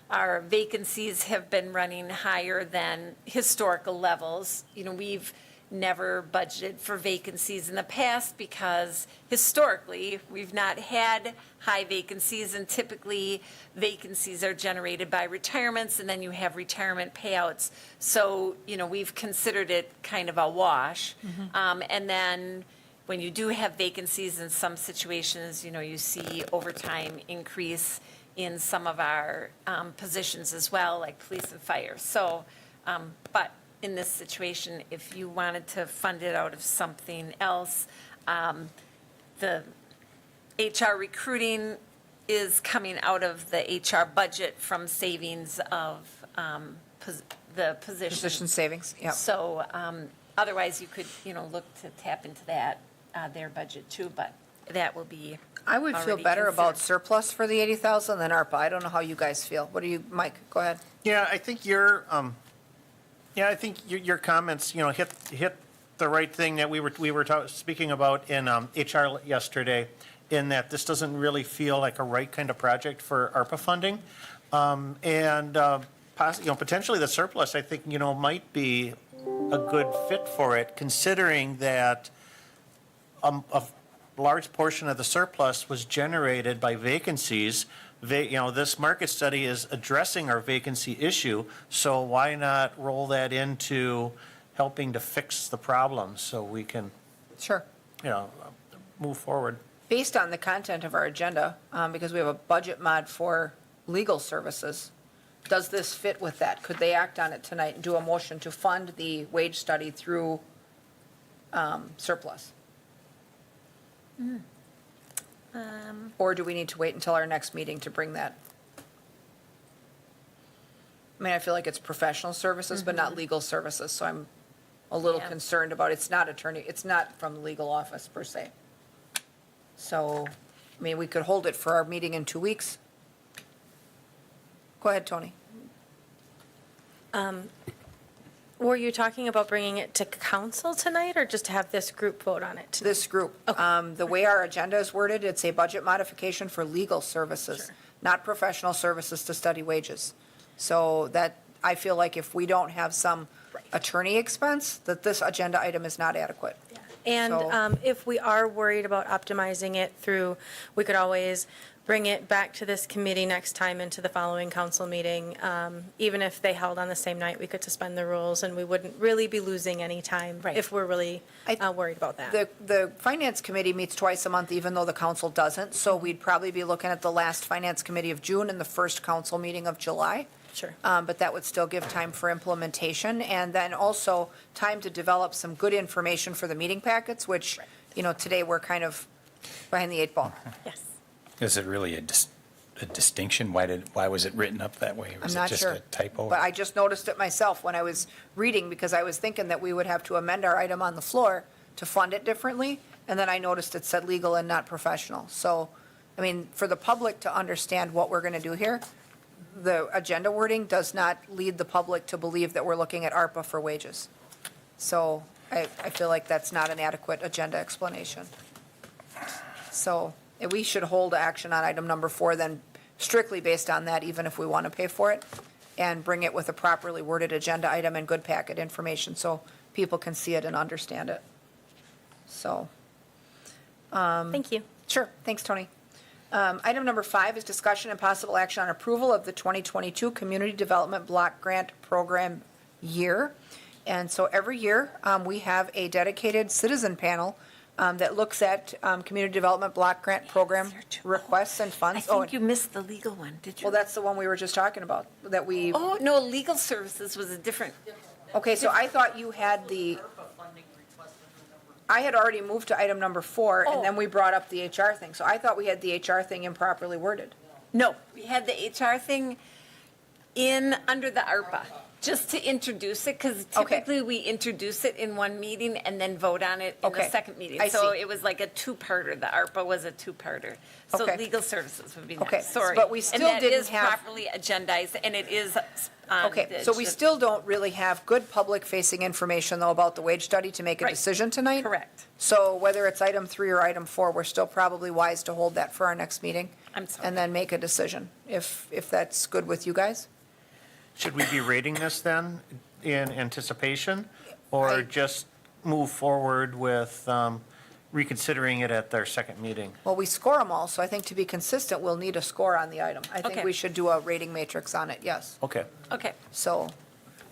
our vacancies have been running higher than historical levels. We've never budgeted for vacancies in the past because historically, we've not had high vacancies, and typically vacancies are generated by retirements, and then you have retirement payouts. So, we've considered it kind of a wash. And then when you do have vacancies in some situations, you see overtime increase in some of our positions as well, like police and fire. So, but in this situation, if you wanted to fund it out of something else, the HR recruiting is coming out of the HR budget from savings of the position.
Position savings, yep.
So otherwise, you could, look to tap into that, their budget too, but that will be
I would feel
already
better about
considered.
surplus for the 80,000 than ARPA. I don't know how you guys feel. What do you, Mike, go ahead.
Yeah, I think your comments, hit the right thing that we were speaking about in HR yesterday, in that this doesn't really feel like a right kind of project for ARPA funding. Potentially the surplus, I think, might be a good fit for it, considering that a large portion of the surplus was generated by vacancies. This market study is addressing our vacancy issue, so why not roll that into helping to fix the problem so we can,
Sure.
move forward?
Based on the content of our agenda, because we have a budget mod for legal services, does this fit with that? Could they act on it tonight and do a motion to fund the wage study through surplus? Or do we need to wait until our next meeting to bring that? I mean, I feel like it's professional services, but not legal services, so I'm a little
Yeah.
concerned about, it's not from the legal office per se. So, I mean, we could hold it for our meeting in 2 weeks. Go ahead, Tony.
Were you talking about bringing it to council tonight, or just to have this group vote on it?
This group, the way our agenda is worded, it's a budget modification for legal services,
Sure.
not professional services to study wages. So that, I feel like if we don't have some
Right.
attorney expense, that this agenda item is not adequate.
And
So-
if we are worried about optimizing it through, we could always bring it back to this committee next time into the following council meeting. Even if they held on the same night, we could suspend the rules, and we wouldn't really be losing any time
Right.
if we're really
I-
worried about that.
The finance committee meets twice a month, even though the council doesn't, so we'd probably be looking at the last finance committee of June and the first council meeting of July.
Sure.
But that would still give time for implementation, and then also time to develop some good information for the meeting packets, which, today we're kind of behind the 8 ball.
Yes.
Is it really a distinction? Why was it written up that way?
I'm
Was it
not
just
sure.
a typo?
But I just noticed it myself when I was reading, because I was thinking that we would have to amend our item on the floor to fund it differently, and then I noticed it said legal and not professional. So, I mean, for the public to understand what we're going to do here, the agenda wording does not lead the public to believe that we're looking at ARPA for wages. So I feel like that's not an adequate agenda explanation. So we should hold action on item number 4 then, strictly based on that, even if we want to pay for it, and bring it with a properly worded agenda item and good packet information so people can see it and understand it. So,
Thank you.
sure, thanks, Tony. Item number 5 is discussion and possible action on approval of the 2022 Community Development Block Grant Program year. And so every year, we have a dedicated citizen panel that looks at community development block grant program requests and
I
funds.
think you missed the legal one, did you?
Well, that's the one we were just talking about, that we,
Oh, no, legal services was a different,
okay, so I thought you had I had already moved to item number 4, and then we brought up the HR thing. So I thought we had the HR thing improperly worded.
no, we had the HR thing under the ARPA, just to introduce it, because
Okay.
typically we introduce it in one meeting and then vote on it in the
Okay.
second meeting.
I
So
see.
it was like a two-parter. The ARPA was a two-parter. So
Okay.
legal services would be
Okay,
next, sorry.
but we still didn't
And that is
have-
properly agendized, and it is on
Okay,
the
so we
agenda.
still don't really have good public-facing information, though, about the wage study to make a
Right.
decision tonight?
Correct.
So whether it's item 3 or item 4, we're still probably wise to hold that for our next meeting?
I'm sorry.
And then make a decision, if that's good with you guys?
Should we be rating this then in anticipation, or
I-
just move forward with reconsidering it at their second meeting.
Well, we score them all, so I think to be consistent, we'll need a score on the item. I think
Okay.
we should do a rating matrix on it, yes.
Okay.
Okay.
So,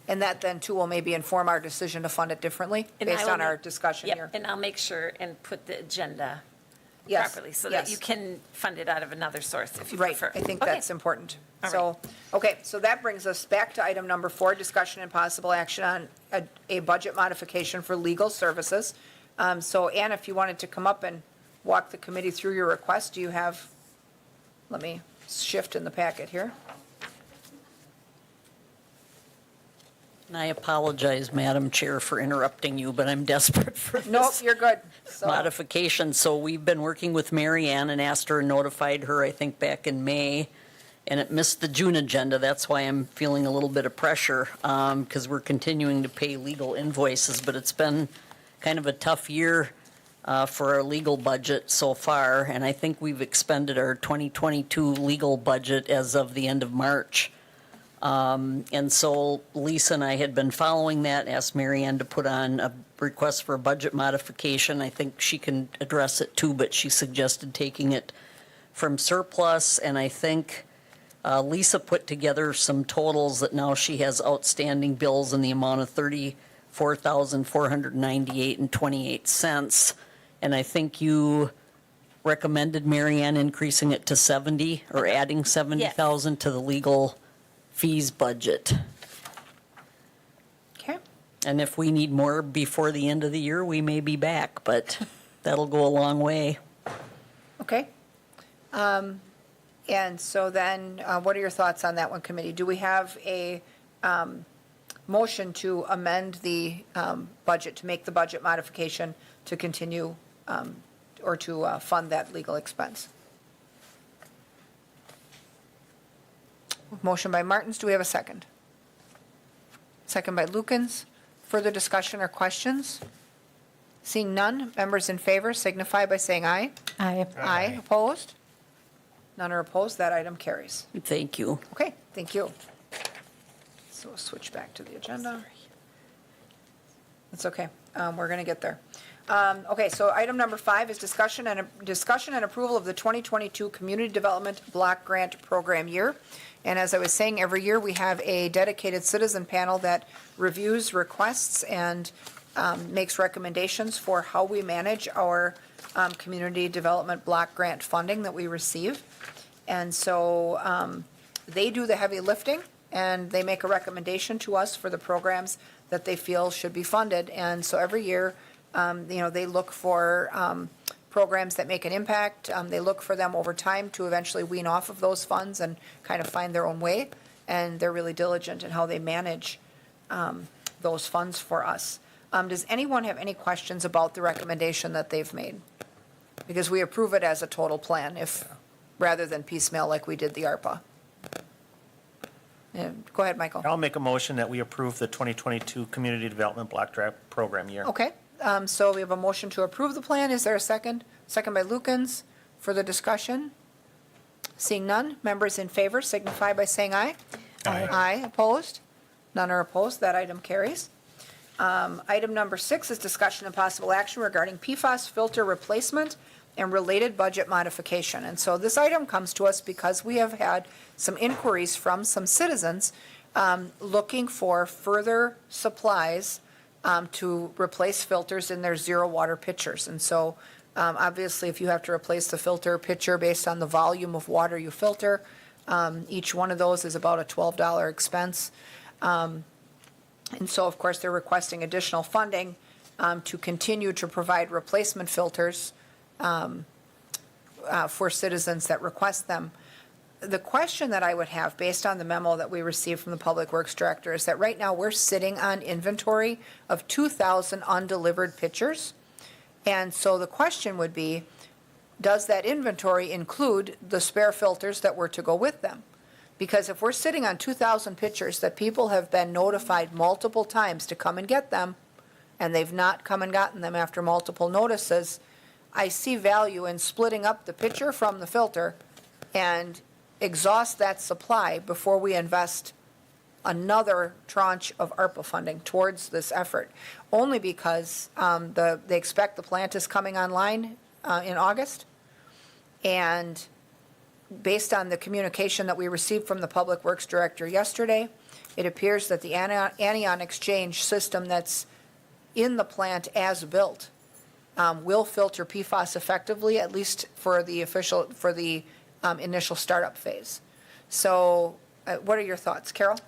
and that then too will maybe inform our decision to fund it differently
And I
based
will
on our
make-
discussion
Yep,
here.
and I'll make sure and put the agenda
Yes,
properly so that
yes.
you can fund it out of another source if you
Right,
prefer.
I think
Okay.
that's important.
All
So, okay, so that brings us back to item number 4, discussion and possible action on a budget modification for legal services. So Ann, if you wanted to come up and walk the committee through your request, do you have, let me shift in the packet here.
And I apologize, Madam Chair, for interrupting you, but I'm desperate for this.
Nope, you're good. So-
Modification. So we've been working with Mary Ann and asked her and notified her, I think, back in May, and it missed the June agenda. That's why I'm feeling a little bit of pressure, because we're continuing to pay legal invoices, but it's been kind of a tough year for our legal budget so far, and I think we've expended our 2022 legal budget as of the end of March. And so Lisa and I had been following that, asked Mary Ann to put on a request for a budget modification. I think she can address it too, but she suggested taking it from surplus, and I think Lisa put together some totals that now she has outstanding bills in the amount of $34,498.28. And I think you recommended, Mary Ann, increasing it to 70 or adding 70,000 to the legal fees budget.
Okay,
And if we need more before the end of the year, we may be back, but that'll go a long way.
okay. And so then, what are your thoughts on that one, committee? Do we have a motion to amend the budget, to make the budget modification to continue or to fund that legal expense? Motion by Martins, do we have a second? Second by Lukens. Further discussion or questions? Seeing none, members in favor signify by saying aye.
Aye.
Aye, opposed? None are opposed, that item carries.
Thank you.
Okay, thank you. So we'll switch back to the agenda. It's okay, we're going to get there. Okay, so item number 5 is discussion and approval of the 2022 Community Development Block Grant Program Year. And as I was saying, every year we have a dedicated citizen panel that reviews requests and makes recommendations for how we manage our community development block grant funding that we receive. And so they do the heavy lifting, and they make a recommendation to us for the programs that they feel should be funded. And so every year, they look for programs that make an impact. They look for them over time to eventually wean off of those funds and kind of find their own way. And they're really diligent in how they manage those funds for us. Does anyone have any questions about the recommendation that they've made? Because we approve it as a total plan, rather than piecemeal like we did the ARPA. Yeah, go ahead, Michael.
I'll make a motion that we approve the 2022 Community Development Block Grant Program Year.
Okay, so we have a motion to approve the plan. Is there a second? Second by Lukens. Further discussion? Seeing none, members in favor signify by saying aye.
Aye.
Aye, opposed? None are opposed. That item carries. Item number 6 is discussion and possible action regarding PFAS filter replacement and related budget modification. And so this item comes to us because we have had some inquiries from some citizens looking for further supplies to replace filters in their zero water pitchers. And so obviously, if you have to replace the filter pitcher based on the volume of water you filter, each one of those is about a $12 expense. And so, of course, they're requesting additional funding to continue to provide replacement filters for citizens that request them. The question that I would have, based on the memo that we received from the Public Works Director, is that right now we're sitting on inventory of 2,000 undelivered pitchers. And so the question would be, does that inventory include the spare filters that were to go with them? Because if we're sitting on 2,000 pitchers that people have been notified multiple times to come and get them, and they've not come and gotten them after multiple notices, I see value in splitting up the pitcher from the filter and exhaust that supply before we invest another tranche of ARPA funding towards this effort, only because they expect the plant is coming online in August. And based on the communication that we received from the Public Works Director yesterday, it appears that the anion exchange system that's in the plant as built will filter PFAS effectively, at least for the initial startup phase. So what are your thoughts, Carol?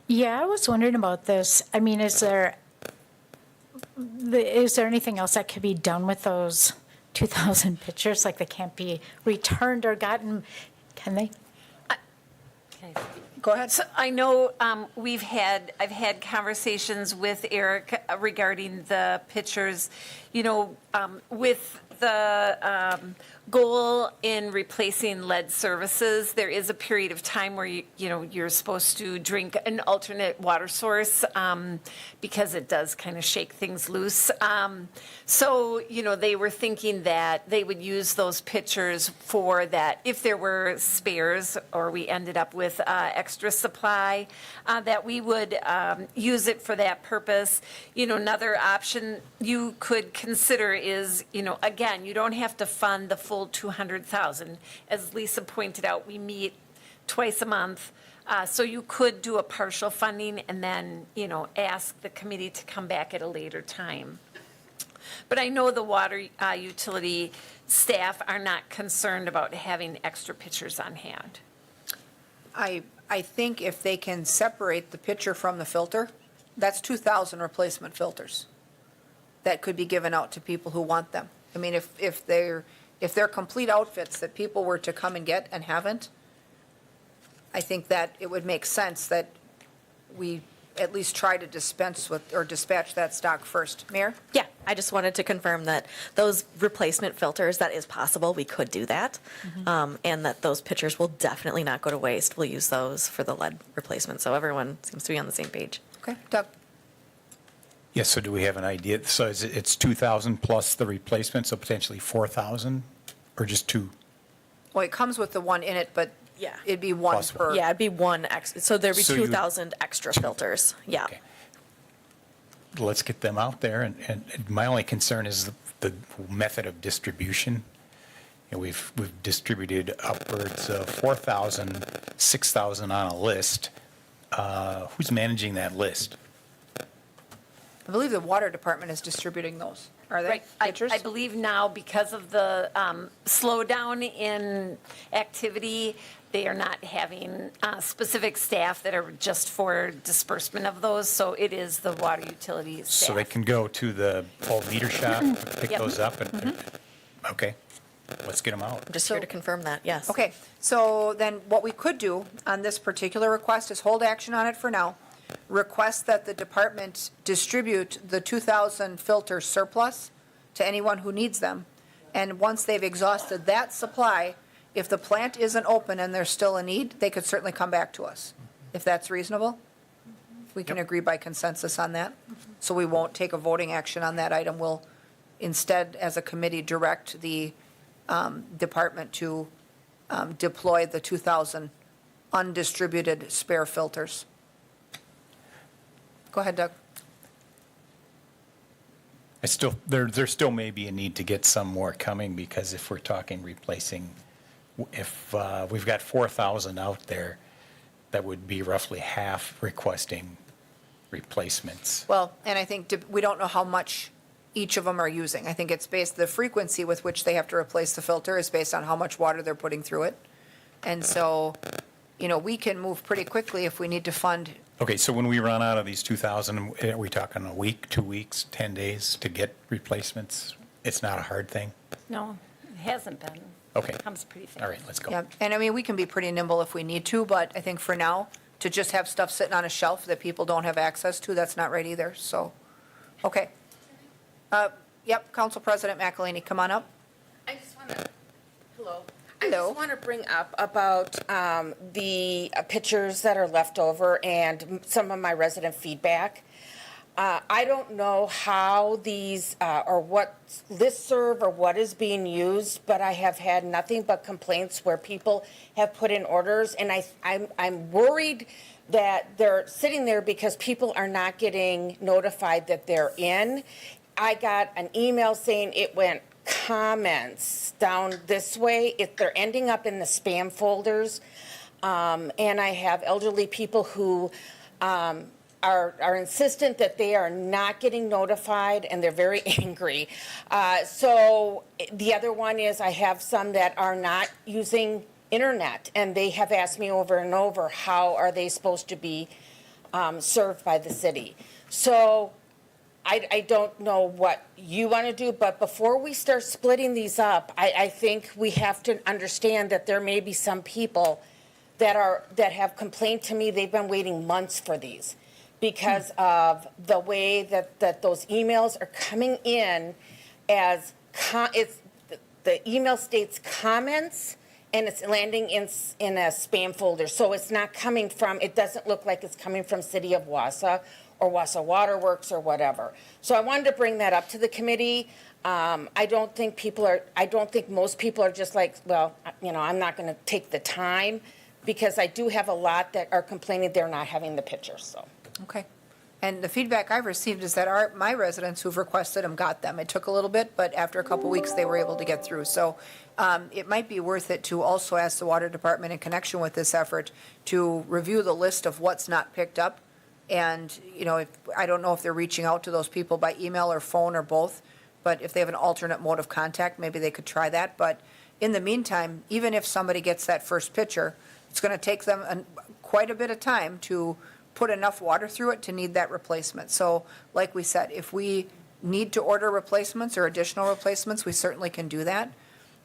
Yeah, I was wondering about this. I mean, is there anything else that could be done with those 2,000 pictures? Like they can't be returned or gotten, can they?
Go ahead.
So I know I've had conversations with Eric regarding the pictures, with the goal in replacing lead services, there is a period of time where you're supposed to drink an alternate water source because it does kind of shake things loose. So they were thinking that they would use those pitchers for that if there were spares or we ended up with extra supply, that we would use it for that purpose. Another option you could consider is, again, you don't have to fund the full 200,000. As Lisa pointed out, we meet twice a month. So you could do a partial funding and then, ask the committee to come back at a later time. But I know the water utility staff are not concerned about having extra pitchers on hand.
I think if they can separate the pitcher from the filter, that's 2,000 replacement filters that could be given out to people who want them. I mean, if they're complete outfits that people were to come and get and haven't, I think that it would make sense that we at least try to dispense with or dispatch that stock first. Mayor?
Yeah, I just wanted to confirm that those replacement filters, that is possible, we could do that. And that those pitchers will definitely not go to waste. We'll use those for the lead replacement, so everyone seems to be on the same page.
Okay, Doug?
Yes, so do we have an idea? So it's 2,000 plus the replacement, so potentially 4,000, or just two?
Well, it comes with the one in it, but
Yeah.
it'd be one
Plus one.
per.
Yeah, it'd be so there'd be
So you-
2,000 extra filters, yeah.
Okay. Let's get them out there, and my only concern is the method of distribution. We've distributed upwards of 4,000, 6,000 on a list. Who's managing that list?
I believe the water department is distributing those. Are they?
Right.
Pitchers?
I believe now, because of the slowdown in activity, they are not having specific staff that are just for disbursement of those, so it is the water utility staff.
So they can go to the old meter shop, pick
Yep.
those up, and, okay, let's get them out.
I'm just here to confirm that, yes.
Okay, so then what we could do on this particular request is hold action on it for now. Request that the department distribute the 2,000 filter surplus to anyone who needs them. And once they've exhausted that supply, if the plant isn't open and there's still a need, they could certainly come back to us, if that's reasonable. We can agree by consensus on that. So we won't take a voting action on that item. We'll instead, as a committee, direct the department to deploy the 2,000 undistributed spare filters. Go ahead, Doug.
There still may be a need to get some more coming, because if we're talking replacing, if we've got 4,000 out there, that would be roughly half requesting replacements.
Well, and I think we don't know how much each of them are using. I think it's the frequency with which they have to replace the filter is based on how much water they're putting through it. And so, we can move pretty quickly if we need to fund.
Okay, so when we run out of these 2,000, are we talking a week, 2 weeks, 10 days to get replacements? It's not a hard thing?
No, it hasn't been.
Okay.
It comes pretty fast.
All right, let's go.
Yeah, and I mean, we can be pretty nimble if we need to, but I think for now, to just have stuff sitting on a shelf that people don't have access to, that's not right either, so, okay. Yep, Council President McElhaney, come on up.
I just want to, hello. I
Hello.
just want to bring up about the pictures that are left over and some of my resident feedback. I don't know how these, or what listserv or what is being used, but I have had nothing but complaints where people have put in orders, and I'm worried that they're sitting there because people are not getting notified that they're in. I got an email saying it went comments down this way. They're ending up in the spam folders. And I have elderly people who are insistent that they are not getting notified, and they're very angry. So the other one is I have some that are not using internet, and they have asked me over and over, how are they supposed to be served by the city? So I don't know what you want to do, but before we start splitting these up, I think we have to understand that there may be some people that have complained to me they've been waiting months for these because of the way that those emails are coming in as the email states comments, and it's landing in a spam folder. So it's not coming from, it doesn't look like it's coming from City of Wausau or Wausau Waterworks or whatever. So I wanted to bring that up to the committee. I don't think most people are just like, well, I'm not going to take the time, because I do have a lot that are complaining they're not having the pictures, so.
Okay. And the feedback I've received is that my residents who've requested them got them. It took a little bit, but after a couple weeks, they were able to get through. So it might be worth it to also ask the water department in connection with this effort to review the list of what's not picked up. And, I don't know if they're reaching out to those people by email or phone or both, but if they have an alternate mode of contact, maybe they could try that. But in the meantime, even if somebody gets that first picture, it's going to take them quite a bit of time to put enough water through it to need that replacement. So like we said, if we need to order replacements or additional replacements, we certainly can do that.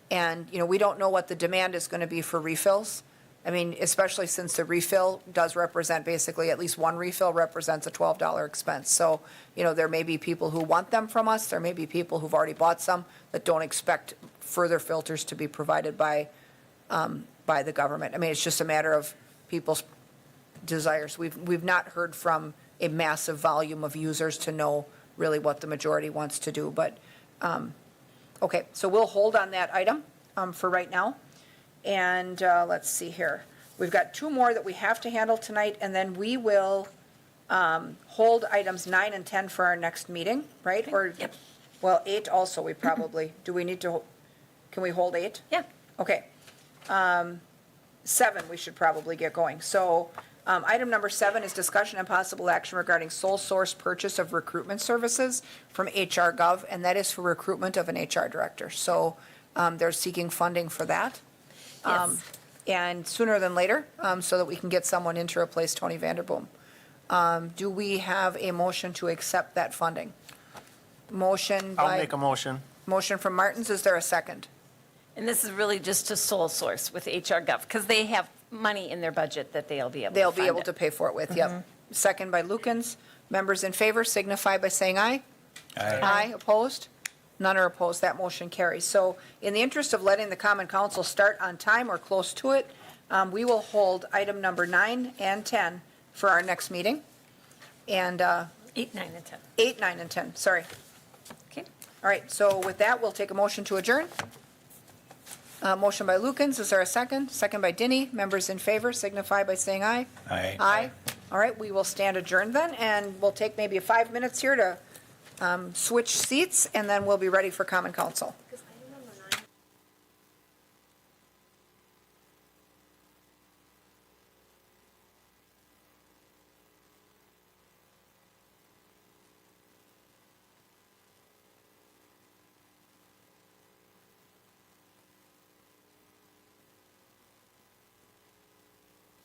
And, we don't know what the demand is going to be for refills. I mean, especially since the refill does represent basically, at least one refill represents a $12 expense. So, there may be people who want them from us. There may be people who've already bought some that don't expect further filters to be provided by the government. I mean, it's just a matter of people's desires. We've not heard from a massive volume of users to know really what the majority wants to do. But, okay, so we'll hold on that item for right now. And let's see here. We've got two more that we have to handle tonight, and then we will hold items 9 and 10 for our next meeting, right? Or,
Yep.
Well, 8 also, we probably, do we need to, can we hold 8?
Yeah.
Okay. 7, we should probably get going. So item number 7 is discussion and possible action regarding sole source purchase of recruitment services from HR Gov, and that is for recruitment of an HR director. So they're seeking funding for that.
Yes.
And sooner than later, so that we can get someone in to replace Tony Vanderboom. Do we have a motion to accept that funding? Motion by.
I'll make a motion.
Motion from Martins, is there a second?
And this is really just a sole source with HR Gov, because they have money in their budget that they'll be able to
They'll
fund
be able
it.
to pay for it with, yep. Second by Lukens. Members in favor signify by saying aye. Aye, opposed? None are opposed, that motion carries. So in the interest of letting the common council start on time or close to it, we will hold item number 9 and 10 for our next meeting. And
8, 9, and 10.
8, 9, and 10, sorry.
Okay.
All right, so with that, we'll take a motion to adjourn. Motion by Lukens, is there a second? Second by Dinny. Members in favor signify by saying aye.
Aye.
Aye. All right, we will stand adjourned then, and we'll take maybe 5 minutes here to switch seats, and then we'll be ready for common council.